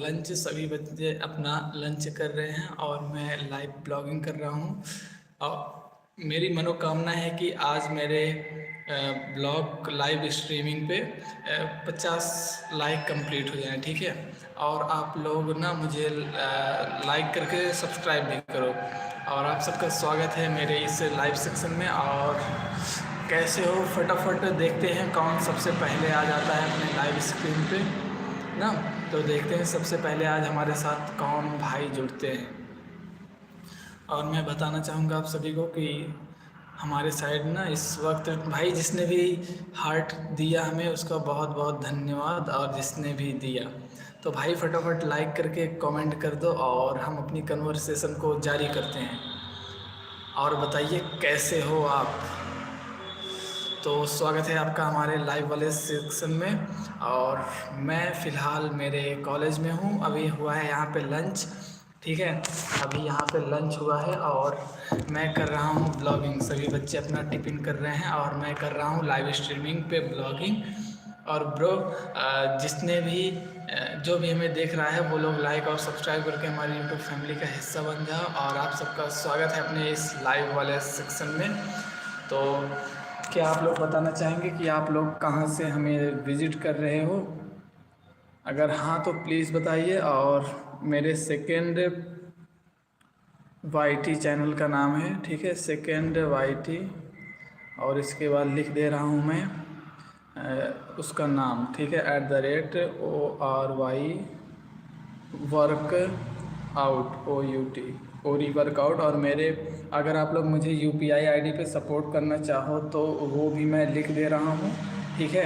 Lunch सभी बच्चे अपना लंच कर रहे हैं और मैं लाइव ब्लॉगिंग कर रहा हूँ। और मेरी मनोकामना है कि आज मेरे ब्लॉग लाइव स्ट्रीमिंग पे 50 लाइक कंप्लीट हो जाएं, ठीक है। और आप लोग ना मुझे लाइक करके सब्सक्राइब भी करो। और आप सबका स्वागत है मेरे इस लाइव सेक्शन में। और कैसे हो, फटाफट देखते हैं कौन सबसे पहले आ जाता है अपने लाइव स्क्रीन पे ना। तो देखते हैं सबसे पहले आज हमारे साथ कौन भाई जुड़ते हैं। और मैं बताना चाहूँगा आप सभी को कि हमारे साइड ना इस वक्त भाई जिसने भी हार्ट दिया हमें उसका बहुत बहुत धन्यवाद। और जिसने भी दिया तो भाई फटाफट लाइक करके कमेंट कर दो और हम अपनी कन्वर्सेशन को जारी करते हैं। और बताइए कैसे हो आप। तो स्वागत है आपका हमारे लाइव वाले सेक्शन में। और मैं फ़िलहाल मेरे कॉलेज में हूँ, अभी हुआ है यहाँ पे लंच, ठीक है। अभी यहाँ पे लंच हुआ है और मैं कर रहा हूँ ब्लॉगिंग। सभी बच्चे अपना टिफ़िन कर रहे हैं और मैं कर रहा हूँ लाइव स्ट्रीमिंग पे ब्लॉगिंग। और ब्रो जिसने भी जो भी हमें देख रहा है वो लोग लाइक और सब्सक्राइब करके हमारी यूट्यूब फैमिली का हिस्सा बन जाओ। और आप सबका स्वागत है अपने इस लाइव वाले सेक्शन में। तो क्या आप लोग बताना चाहेंगे कि आप लोग कहाँ से हमें विज़िट कर रहे हो? अगर हाँ तो प्लीज़ बताइए। और मेरे सेकेंड वाईटी चैनल का नाम है, ठीक है, सेकेंड वाईटी। और इसके बाद लिख दे रहा हूँ मैं उसका नाम, ठीक है, @ORY वर्क आउट OUT ओरी वर्कआउट। और मेरे अगर आप लोग मुझे UPI ID पे सपोर्ट करना चाहो तो वो भी मैं लिख दे रहा हूँ, ठीक है,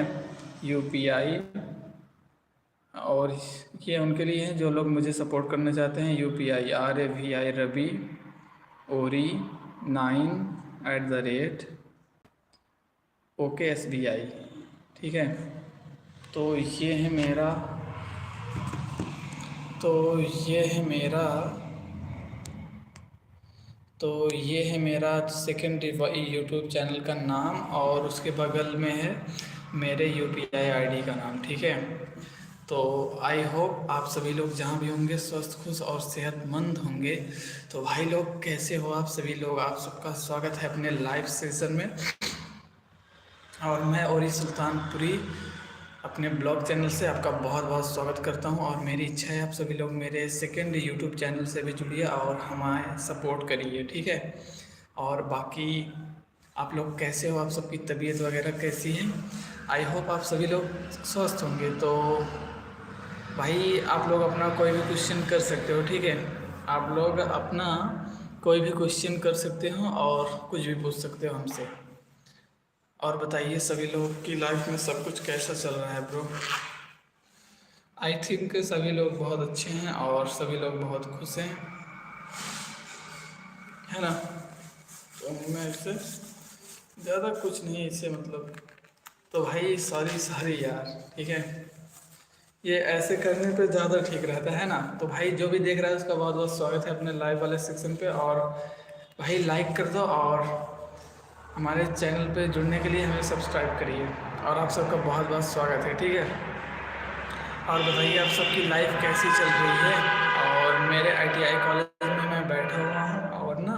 UPI। और ये उनके लिए हैं जो लोग मुझे सपोर्ट करना चाहते हैं। UPI RAVI रवि ओरी 9 OK SBI, ठीक है। तो ये है मेरा तो ये है मेरा तो ये है मेरा सेकेंड यूट्यूब चैनल का नाम। और उसके बगल में है मेरे UPI ID का नाम, ठीक है। तो आई होप आप सभी लोग जहाँ भी होंगे स्वस्थ, खुश और सेहतमंद होंगे। तो भाई लोग कैसे हो आप सभी लोग, आप सबका स्वागत है अपने लाइव सेशन में। और मैं ओरी सुल्तानपुरी अपने ब्लॉग चैनल से आपका बहुत बहुत स्वागत करता हूं। और मेरी इच्छा है आप सभी लोग मेरे सेकंड यूट्यूब चैनल से भी जुड़िए और हमें सपोर्ट करिए, ठीक है। और बाकी आप लोग कैसे हो, आप सबकी तबीयत वगैरह कैसी है? आई होप आप सभी लोग स्वस्थ होंगे। तो भाई आप लोग अपना कोई भी क्वेश्चन कर सकते हो, ठीक है। आप लोग अपना कोई भी क्वेश्चन कर सकते हो और कुछ भी पूछ सकते हो हमसे। और बताइए सभी लोग की लाइफ में सब कुछ कैसा चल रहा है ब्रो? आई थिंक सभी लोग बहुत अच्छे हैं और सभी लोग बहुत खुश हैं, है ना। तो मैं इससे ज़्यादा कुछ नहीं इससे मतलब। तो भाई सॉरी यार, ठीक है, ये ऐसे करने पे ज़्यादा ठीक रहता है ना। तो भाई जो भी देख रहा है उसका बहुत बहुत स्वागत है अपने लाइव वाले सेक्शन पे। और भाई लाइक कर दो और हमारे चैनल पे जुड़ने के लिए हमें सब्सक्राइब करिए। और आप सबका बहुत बहुत स्वागत है, ठीक है। और बताइए आप सबकी लाइफ कैसी चल रही है? और मेरे ITI कॉलेज में मैं बैठा हुआ हूँ और ना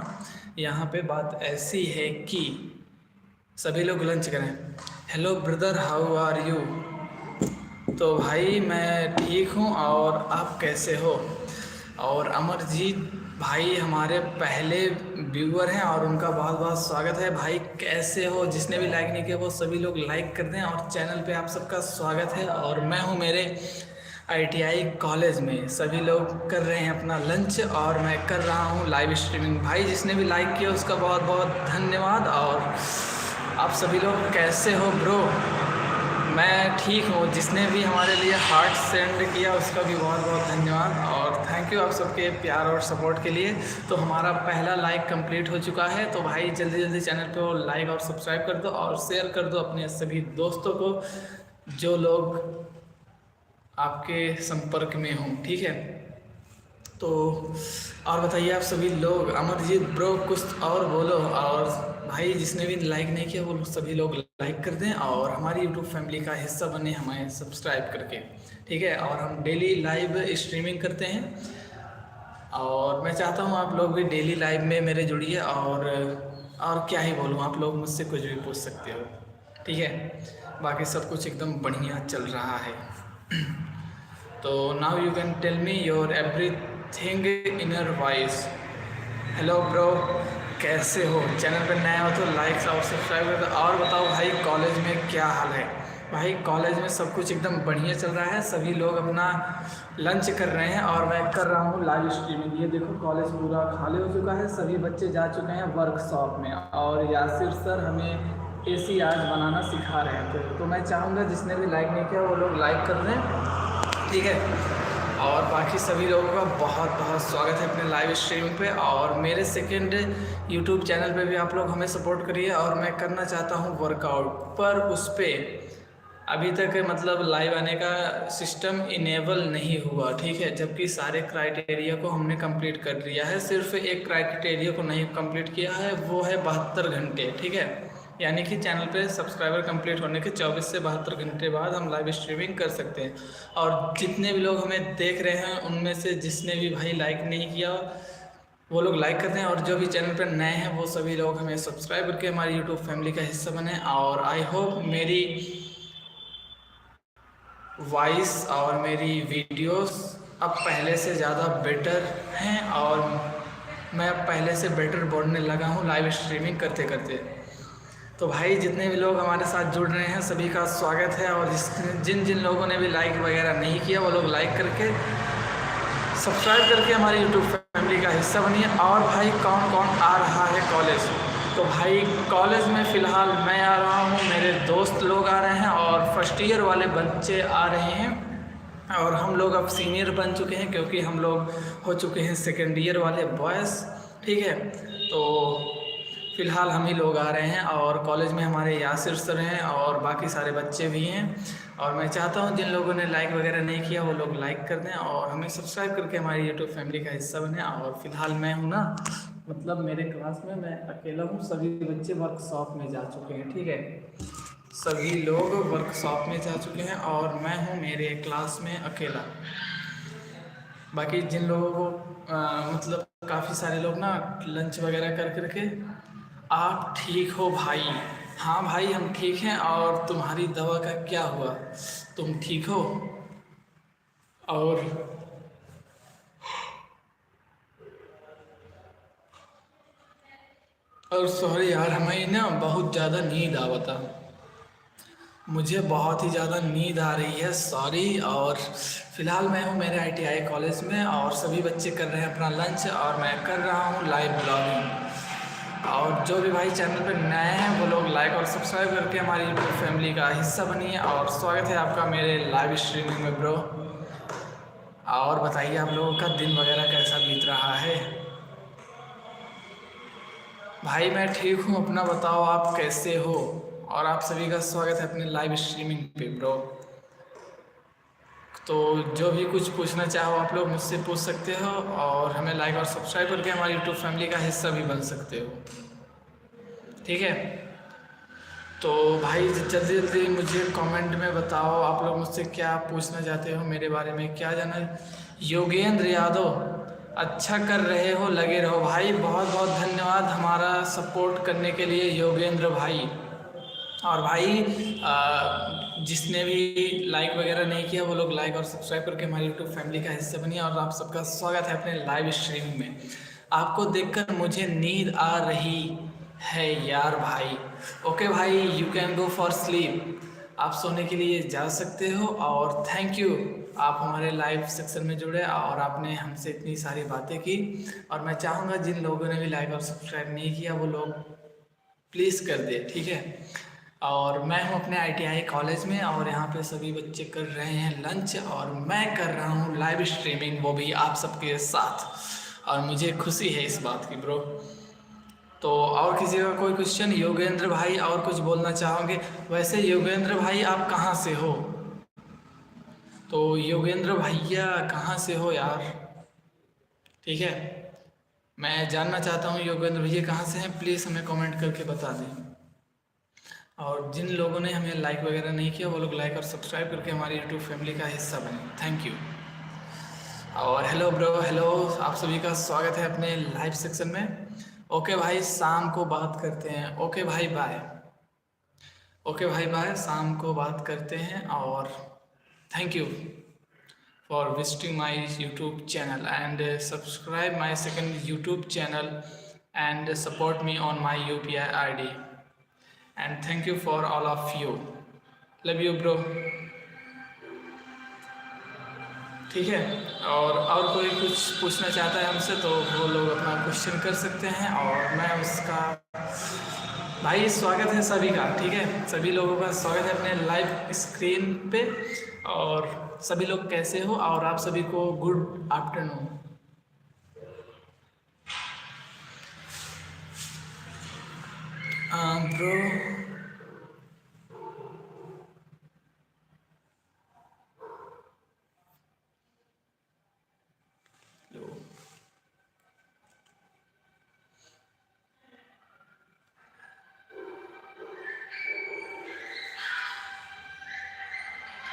यहाँ पे बात ऐसी है कि सभी लोग लंच करें। Hello brother, how are you? तो भाई मैं ठीक हूँ और आप कैसे हो? और अमरजीत भाई हमारे पहले व्यूअर हैं और उनका बहुत बहुत स्वागत है। भाई कैसे हो? जिसने भी लाइक नहीं किया वो सभी लोग लाइक कर दें। और चैनल पे आप सबका स्वागत है। और मैं हूँ मेरे ITI कॉलेज में, सभी लोग कर रहे हैं अपना लंच और मैं कर रहा हूँ लाइव स्ट्रीमिंग। भाई जिसने भी लाइक किया उसका बहुत बहुत धन्यवाद। और आप सभी लोग कैसे हो ब्रो? मैं ठीक हूँ। जिसने भी हमारे लिए हार्ट सेंड किया उसका भी बहुत बहुत धन्यवाद। और थैंक यू आप सबके प्यार और सपोर्ट के लिए। तो हमारा पहला लाइक कंप्लीट हो चुका है। तो भाई जल्दी जल्दी चैनल को लाइक और सब्सक्राइब कर दो और शेयर कर दो अपने सभी दोस्तों को जो लोग आपके संपर्क में हों, ठीक है। तो और बताइए आप सभी लोग, अमरजीत ब्रो कुछ और बोलो। और भाई जिसने भी लाइक नहीं किया वो सभी लोग लाइक कर दें और हमारी यूट्यूब फैमिली का हिस्सा बने हमें सब्सक्राइब करके, ठीक है। और हम डेली लाइव स्ट्रीमिंग करते हैं और मैं चाहता हूँ आप लोग भी डेली लाइव में मेरे जुड़िए। और क्या ही बोलूँ, आप लोग मुझसे कुछ भी पूछ सकते हो, ठीक है। बाकी सब कुछ एकदम बढ़िया चल रहा है। तो now you can tell me your everything in your voice. Hello bro, कैसे हो? चैनल पर नया हो तो लाइक और सब्सक्राइब कर दो। और बताओ भाई, कॉलेज में क्या हाल है? भाई कॉलेज में सब कुछ एकदम बढ़िया चल रहा है, सभी लोग अपना लंच कर रहे हैं और मैं कर रहा हूँ लाइव स्ट्रीमिंग। ये देखो कॉलेज पूरा खाली हो चुका है, सभी बच्चे जा चुके हैं वर्कशॉप में और यासिर सर हमें एसी आज बनाना सिखा रहे थे। तो मैं चाहूँगा जिसने भी लाइक नहीं किया वो लोग लाइक कर दें, ठीक है। और बाकी सभी लोगों का बहुत बहुत स्वागत है अपने लाइव स्ट्रीमिंग पे। और मेरे सेकंड यूट्यूब चैनल पे भी आप लोग हमें सपोर्ट करिए। और मैं करना चाहता हूँ वर्कआउट, पर उस पर अभी तक मतलब लाइव आने का सिस्टम इनेबल नहीं हुआ, ठीक है। जबकि सारे क्राइटेरिया को हमने कंप्लीट कर लिया है, सिर्फ एक क्राइटेरिया को नहीं कंप्लीट किया है, वो है 72 घंटे, ठीक है। यानी कि चैनल पे सब्सक्राइबर कंप्लीट होने के 24 से 72 घंटे बाद हम लाइव स्ट्रीमिंग कर सकते हैं। और जितने भी लोग हमें देख रहे हैं उनमें से जिसने भी भाई लाइक नहीं किया वो लोग लाइक करते हैं। और जो भी चैनल पर नए हैं वो सभी लोग हमें सब्सक्राइब करके हमारी यूट्यूब फैमिली का हिस्सा बने। और आई होप मेरी वॉइस और मेरी वीडियोस अब पहले से ज़्यादा बेटर हैं और मैं अब पहले से बेटर बोलने लगा हूँ लाइव स्ट्रीमिंग करते करते। तो भाई जितने भी लोग हमारे साथ जुड़ रहे हैं सभी का स्वागत है। और जिन जिन लोगों ने भी लाइक वगैरह नहीं किया वो लोग लाइक करके सब्सक्राइब करके हमारी यूट्यूब फैमिली का हिस्सा बनिए। और भाई कौन कौन आ रहा है कॉलेज? तो भाई कॉलेज में फ़िलहाल मैं आ रहा हूँ, मेरे दोस्त लोग आ रहे हैं और फर्स्ट ईयर वाले बच्चे आ रहे हैं। और हम लोग अब सीनियर बन चुके हैं क्योंकि हम लोग हो चुके हैं सेकेंड ईयर वाले बॉयज़, ठीक है। तो फ़िलहाल हम ही लोग आ रहे हैं और कॉलेज में हमारे यासिर सर हैं और बाकी सारे बच्चे भी हैं। और मैं चाहता हूँ जिन लोगों ने लाइक वगैरह नहीं किया वो लोग लाइक कर दें और हमें सब्सक्राइब करके हमारी यूट्यूब फैमिली का हिस्सा बने। और फिलहाल मैं हूँ ना, मतलब मेरे क्लास में मैं अकेला हूँ, सभी बच्चे वर्कशॉप में जा चुके हैं, ठीक है। सभी लोग वर्कशॉप में जा चुके हैं और मैं हूँ मेरे क्लास में अकेला। बाकी जिन लोगों को मतलब काफ़ी सारे लोग ना लंच वगैरह कर करके आप ठीक हो भाई? हाँ भाई हम ठीक हैं। और तुम्हारी दवा का क्या हुआ, तुम ठीक हो? और सॉरी यार, हमें ना बहुत ज़्यादा नींद आवता, मुझे बहुत ही ज़्यादा नींद आ रही है, सॉरी। और फिलहाल मैं हूँ मेरे आईटीआई कॉलेज में और सभी बच्चे कर रहे हैं अपना लंच और मैं कर रहा हूँ लाइव ब्लॉगिंग। और जो भी भाई चैनल पर नए हैं वो लोग लाइक और सब्सक्राइब करके हमारी यूट्यूब फैमिली का हिस्सा बनिए। और स्वागत है आपका मेरे लाइव स्ट्रीमिंग में ब्रो। और बताइए आप लोगों का दिन वगैरह कैसा बीत रहा है? भाई मैं ठीक हूँ, अपना बताओ आप कैसे हो? और आप सभी का स्वागत है अपने लाइव स्ट्रीमिंग पे ब्रो। तो जो भी कुछ पूछना चाहो आप लोग मुझसे पूछ सकते हो और हमें लाइक और सब्सक्राइब करके हमारी यूट्यूब फैमिली का हिस्सा भी बन सकते हो, ठीक है। तो भाई जल्दी जल्दी मुझे कमेंट में बताओ आप लोग मुझसे क्या पूछना चाहते हो, मेरे बारे में क्या जाना। योगेंद्र यादव, अच्छा कर रहे हो, लगे रहो भाई। बहुत बहुत धन्यवाद हमारा सपोर्ट करने के लिए योगेंद्र भाई। और भाई जिसने भी लाइक वगैरह नहीं किया वो लोग लाइक और सब्सक्राइब करके हमारी यूट्यूब फैमिली का हिस्सा बनिए। और आप सबका स्वागत है अपने लाइव स्ट्रीमिंग में। आपको देखकर मुझे नींद आ रही है यार भाई। ओके भाई, you can go for sleep, आप सोने के लिए जा सकते हो। और थैंक यू, आप हमारे लाइव सेक्शन में जुड़े और आपने हमसे इतनी सारी बातें की। और मैं चाहूँगा जिन लोगों ने भी लाइक और सब्सक्राइब नहीं किया वो लोग प्लीज़ कर दे, ठीक है। और मैं हूँ अपने आईटीआई कॉलेज में और यहाँ पे सभी बच्चे कर रहे हैं लंच और मैं कर रहा हूँ लाइव स्ट्रीमिंग, वो भी आप सबके साथ। और मुझे खुशी है इस बात की ब्रो। तो और किसी का कोई क्वेश्चन? योगेंद्र भाई और कुछ बोलना चाहोगे? वैसे योगेंद्र भाई आप कहाँ से हो? तो योगेंद्र भैया कहाँ से हो यार? ठीक है। मैं जानना चाहता हूँ योगेंद्र भैया कहाँ से हैं, प्लीज़ हमें कमेंट करके बता दें। और जिन लोगों ने हमें लाइक वगैरह नहीं किया वो लोग लाइक और सब्सक्राइब करके हमारी यूट्यूब फैमिली का हिस्सा बने। Thank you. और हेलो ब्रो, हेलो, आप सभी का स्वागत है अपने लाइव सेक्शन में। ओके भाई, शाम को बात करते हैं। ओके भाई बाय। ओके भाई बाय, शाम को बात करते हैं। और thank you for visiting my YouTube channel and subscribe my second YouTube channel and support me on my UPI ID. And thank you for all of you. Love you bro. ठीक है। और कोई कुछ पूछना चाहता है हमसे तो वो लोग अपना क्वेश्चन कर सकते हैं और मैं उसका। भाई स्वागत है सभी का, ठीक है, सभी लोगों का स्वागत है अपने लाइव स्क्रीन पे। और सभी लोग कैसे हो, और आप सभी को गुड आफ्टरनून। ब्रो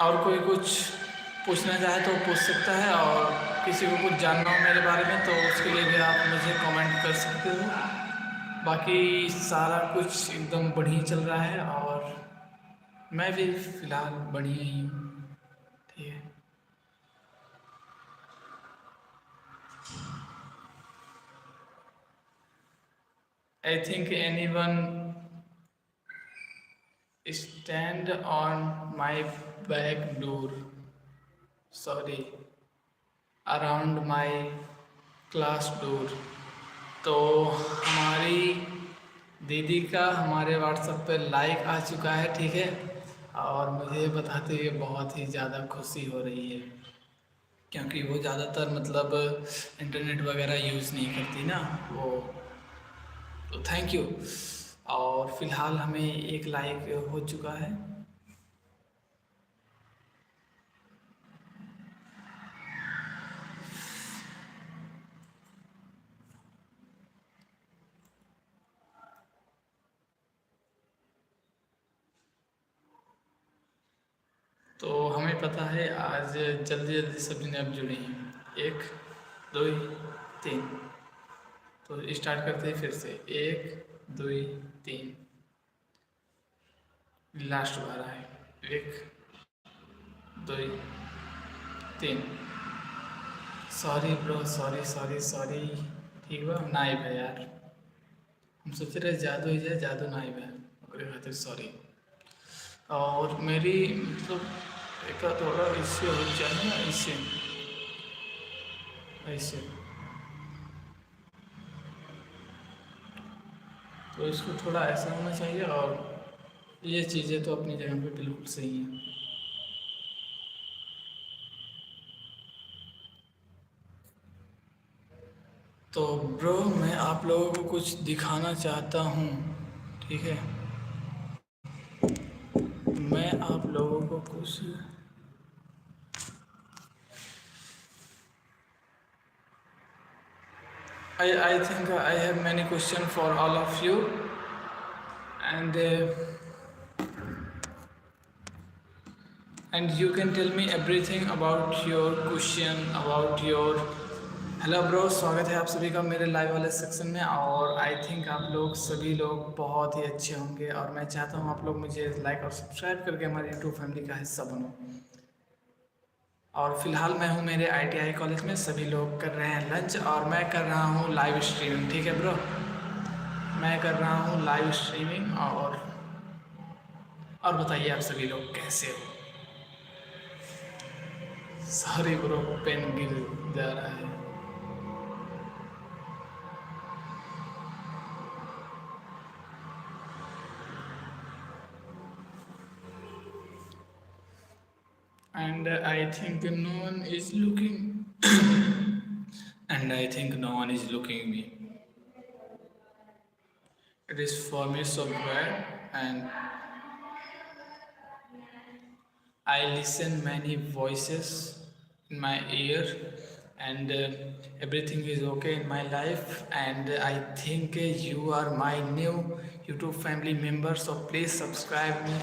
और कोई कुछ पूछना चाहे तो पूछ सकता है, और किसी को कुछ जानना हो मेरे बारे में तो उसके लिए भी आप मुझे कमेंट कर सकते हो। बाकी सारा कुछ एकदम बढ़िया चल रहा है और मैं भी फिलहाल बढ़िया ही हूँ, ठीक है। I think any one stand on my back door, sorry, around my class door. तो हमारी दीदी का हमारे व्हाट्सएप पे लाइक आ चुका है, ठीक है। और मुझे बताते हुए बहुत ही ज़्यादा खुशी हो रही है, क्योंकि वो ज़्यादातर मतलब इंटरनेट वगैरह यूज़ नहीं करती ना वो। तो थैंक यू। और फिलहाल हमें एक लाइक हो चुका है। तो हमें पता है आज जल्दी जल्दी सभी ने अब जुड़े हैं। 1 2 3। तो स्टार्ट करते हैं फिर से। 1 2 3, लास्ट बार है। 1 2 3। Sorry bro, sorry sorry sorry. ठीक बा, नाइब है यार, हम सोच रहे जादू ही जाए, जादू नाइब है, ओकरे खातिर सॉरी। और मेरी मतलब एक थोड़ा इससे हो जाए ना, इससे ऐसे। तो इसको थोड़ा ऐसा होना चाहिए, और ये चीज़ें तो अपनी जगह पे बिल्कुल सही हैं। तो ब्रो मैं आप लोगों को कुछ दिखाना चाहता हूँ, ठीक है। मैं आप लोगों को कुछ I think I have many questions for all of you, and you can tell me everything about your question, about your। Hello bro, स्वागत है आप सभी का मेरे लाइव वाले सेक्शन में। और आई थिंक आप लोग सभी लोग बहुत ही अच्छे होंगे, और मैं चाहता हूँ आप लोग मुझे लाइक और सब्सक्राइब करके हमारी यूट्यूब फैमिली का हिस्सा बनो। और फिलहाल मैं हूँ मेरे ITI कॉलेज में, सभी लोग कर रहे हैं लंच और मैं कर रहा हूँ लाइव स्ट्रीमिंग, ठीक है ब्रो। मैं कर रहा हूँ लाइव स्ट्रीमिंग। और बताइए आप सभी लोग कैसे हो। सॉरी ब्रो, पेन गिर जा रहा है। And I think no one is looking and I think no one is looking me. It is for me so bad, and I listen many voices in my ear, and everything is okay in my life, and I think you are my new YouTube family member, so please subscribe me.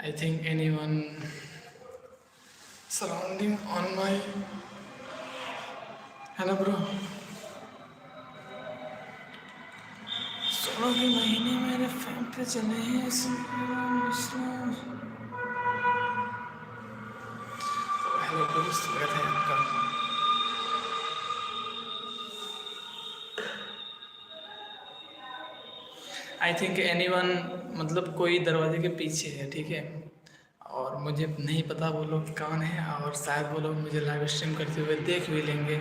I think anyone surrounding on my, है ना bro? 16 के महीने मेरे fan पे चले हैं hello bro, स्वागत है आपका। आई थिंक एनीवन, मतलब कोई दरवाजे के पीछे है, ठीक है, और मुझे नहीं पता वो लोग कौन है, और शायद वो लोग मुझे लाइव स्ट्रीम करते हुए देख भी लेंगे,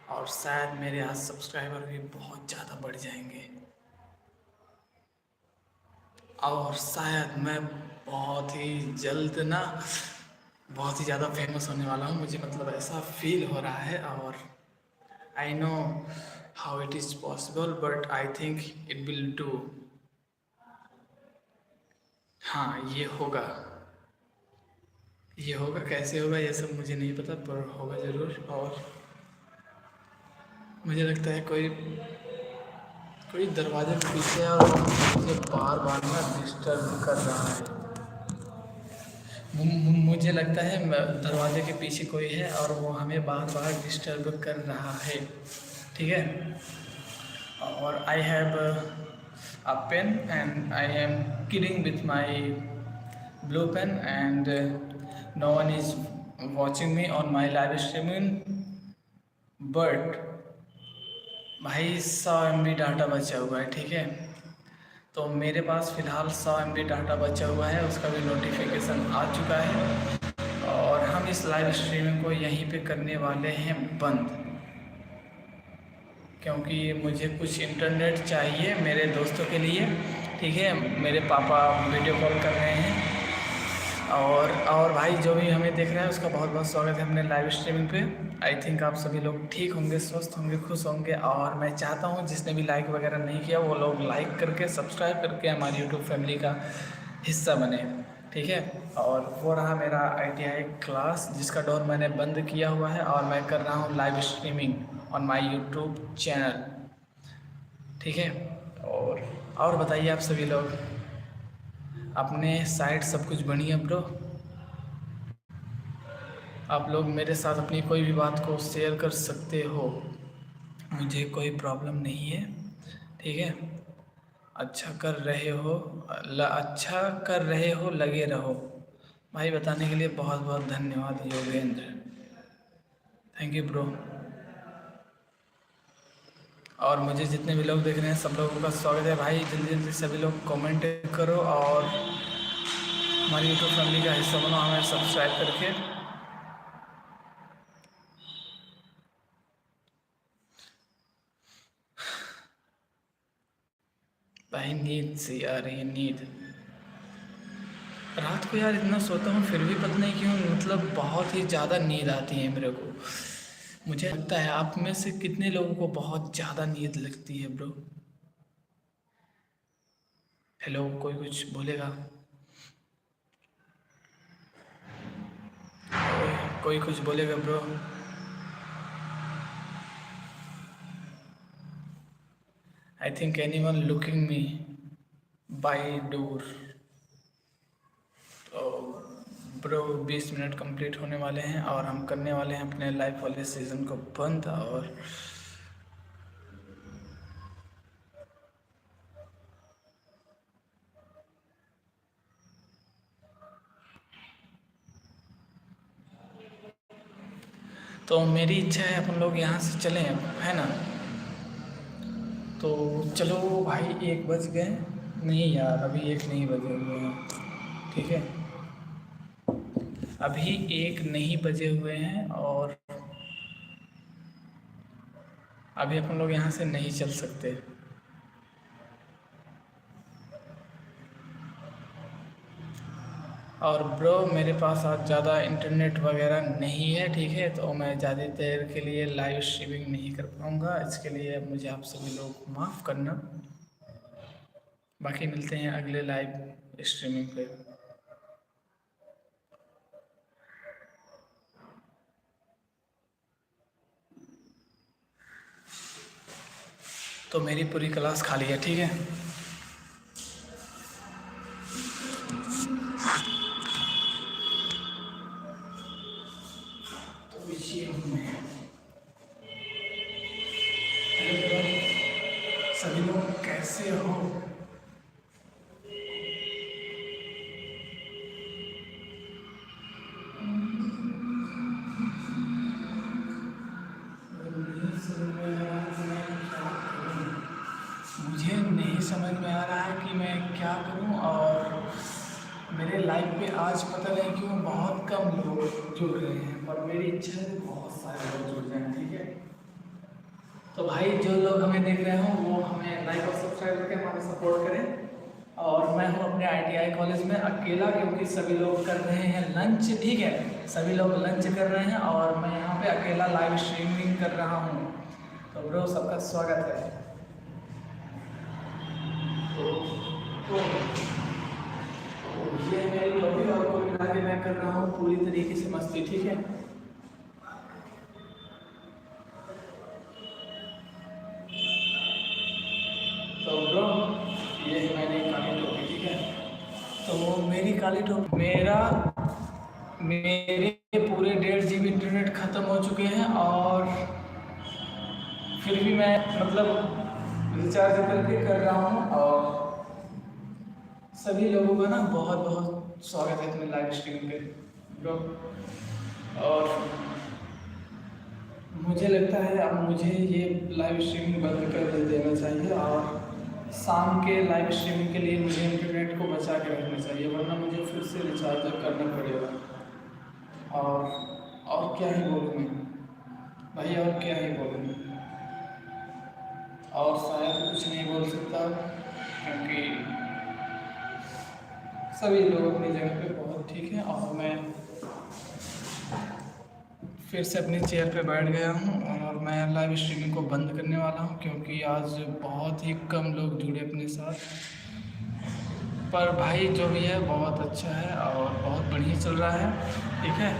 और शायद मेरे आज सब्सक्राइबर भी बहुत ज़्यादा बढ़ जाएंगे, और शायद मैं बहुत ही जल्द ना बहुत ही ज़्यादा फेमस होने वाला हूँ। मुझे मतलब ऐसा फील हो रहा है, और I know how it is possible, but I think it will do. हाँ, ये होगा, कैसे होगा ये सब मुझे नहीं पता, पर होगा ज़रूर। और मुझे लगता है कोई कोई दरवाजे के पीछे है, और वो मुझे बार बार ना डिस्टर्ब कर रहा है। मुझे लगता है दरवाजे के पीछे कोई है, और वो हमें बार बार डिस्टर्ब कर रहा है, ठीक है। और I have a pen and I am kidding with my blue pen, and no one is watching me on my live streaming, but भाई 100 MB डाटा बचा हुआ है, ठीक है। तो मेरे पास फ़िलहाल 100 MB डाटा बचा हुआ है, उसका भी नोटिफिकेशन आ चुका है, और हम इस लाइव स्ट्रीमिंग को यहीं पे करने वाले हैं बंद, क्योंकि मुझे कुछ इंटरनेट चाहिए मेरे दोस्तों के लिए, ठीक है। मेरे पापा वीडियो कॉल कर रहे हैं, और भाई जो भी हमें देख रहे हैं उसका बहुत बहुत स्वागत है अपने लाइव स्ट्रीमिंग पे। आई थिंक आप सभी लोग ठीक होंगे, स्वस्थ होंगे, खुश होंगे, और मैं चाहता हूँ जिसने भी लाइक वगैरह नहीं किया वो लोग लाइक करके सब्सक्राइब करके हमारी यूट्यूब फैमिली का हिस्सा बने, ठीक है। और वो रहा मेरा ITI क्लास, जिसका डोर मैंने बंद किया हुआ है, और मैं कर रहा हूँ live streaming on my YouTube channel, ठीक है। और बताइए आप सभी लोग, अपने साइड सब कुछ बढ़िया ब्रो? आप लोग मेरे साथ अपनी कोई भी बात को शेयर कर सकते हो, मुझे कोई प्रॉब्लम नहीं है, ठीक है। अच्छा कर रहे हो, अच्छा कर रहे हो, लगे रहो। भाई बताने के लिए बहुत बहुत धन्यवाद योगेंद्र, थैंक यू ब्रो। और मुझे जितने भी लोग देख रहे हैं सब लोगों का स्वागत है भाई। जल्दी जल्दी सभी लोग कमेंट करो, और हमारी यूट्यूब फैमिली का हिस्सा बनो हमें सब्सक्राइब करके। भाई नींद सी आ रही है, नींद रात को यार इतना सोता हूँ फिर भी पता नहीं क्यों, मतलब बहुत ही ज़्यादा नींद आती है मेरे को। मुझे लगता है आप में से कितने लोगों को बहुत ज़्यादा नींद लगती है ब्रो? हेलो, कोई कुछ बोलेगा? कोई कुछ बोलेगा bro? I think anyone looking me by door. तो ब्रो 20 मिनट कंप्लीट होने वाले हैं, और हम करने वाले हैं अपने लाइफ वाले सीज़न को बंद। और तो मेरी इच्छा है अपन लोग यहाँ से चलें, है ना? तो चलो भाई, 1 बज गए। नहीं यार, अभी 1 नहीं बजे हुए हैं, ठीक है। अभी 1 नहीं बजे हुए हैं, और अभी अपन लोग यहाँ से नहीं चल सकते। और ब्रो मेरे पास आज ज़्यादा इंटरनेट वगैरह नहीं है, ठीक है, तो मैं ज़्यादा देर के लिए लाइव स्ट्रीमिंग नहीं कर पाऊँगा। इसके लिए मुझे आप सभी लोग माफ़ करना। बाकी मिलते हैं अगले लाइव स्ट्रीमिंग पे। तो मेरी पूरी क्लास खाली है, ठीक है। तो ये हूँ मैं। हेलो ब्रो, सभी लोग कैसे हो? मुझे नहीं समझ में आ रहा है कि मैं क्या करूं। और मेरे लाइफ पे आज पता नहीं क्यों बहुत कम लोग जुड़ रहे हैं, पर मेरी इच्छा है कि बहुत सारे लोग जुड़ जाएं, ठीक है। तो भाई जो लोग हमें देख रहे हो वो हमें लाइक और सब्सक्राइब करके हमें सपोर्ट करें। और मैं हूँ अपने ITI कॉलेज में अकेला, क्योंकि सभी लोग कर रहे हैं लंच, ठीक है। सभी लोग लंच कर रहे हैं और मैं यहाँ पे अकेला लाइव स्ट्रीमिंग कर रहा हूँ। तो ब्रो सबका स्वागत है। तो ये मेरी लॉबी और कुल मिला के मैं कर रहा हूँ पूरी तरीके से मस्ती, ठीक है। तो ब्रो ये है मेरी काली टोपी, ठीक है। तो मेरी काली टोपी मेरे पूरे 1.5 GB इंटरनेट ख़त्म हो चुके हैं, और फिर भी मैं मतलब रिचार्ज करके कर रहा हूँ। और सभी लोगों का ना बहुत बहुत स्वागत है अपने लाइव स्ट्रीम पे ब्रो। और मुझे लगता है अब मुझे ये लाइव स्ट्रीमिंग बंद कर देना चाहिए, और शाम के लाइव स्ट्रीमिंग के लिए मुझे इंटरनेट को बचा के रखना चाहिए, वरना मुझे फिर से रिचार्ज करना पड़ेगा। और क्या ही बोलूँ मैं भाई, और क्या ही बोलूँ मैं। और शायद कुछ नहीं बोल सकता, क्योंकि सभी लोग अपनी जगह पे बहुत ठीक है। और मैं फिर से अपनी चेयर पे बैठ गया हूँ और मैं लाइव स्ट्रीमिंग को बंद करने वाला हूँ, क्योंकि आज बहुत ही कम लोग जुड़े अपने साथ। पर भाई जो भी है बहुत अच्छा है और बहुत बढ़िया चल रहा है, ठीक है।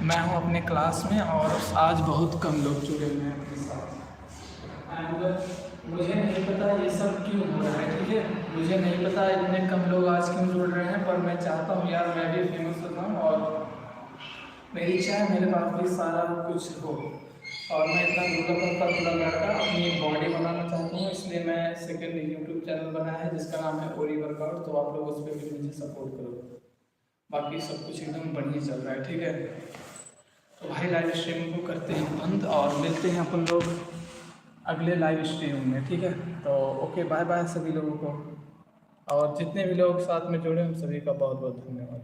मैं हूँ अपने क्लास में और आज बहुत कम लोग जुड़े हुए हैं अपने साथ। एंड मुझे नहीं पता ये सब क्यों हो रहा है, ठीक है। मुझे नहीं पता इतने कम लोग आज क्यों जुड़ रहे हैं, पर मैं चाहता हूँ यार मैं भी फेमस हो जाऊँ, और मेरी इच्छा है मेरे पास भी सारा कुछ हो। और मैं इतना दुबला पतला लड़का अपनी बॉडी बनाना चाहता हूँ, इसलिए मैं सेकंड यूट्यूब चैनल बनाया है जिसका नाम है ओरी वर्कआउट। तो आप लोग उस पर भी मुझे सपोर्ट करो। बाकी सब कुछ एकदम बढ़िया चल रहा है, ठीक है। तो भाई लाइव स्ट्रीमिंग को करते हैं बंद और मिलते हैं अपन लोग अगले लाइव स्ट्रीमिंग में, ठीक है। तो ओके, बाय बाय सभी लोगों को। और जितने भी लोग साथ में जुड़े उन सभी का बहुत बहुत धन्यवाद।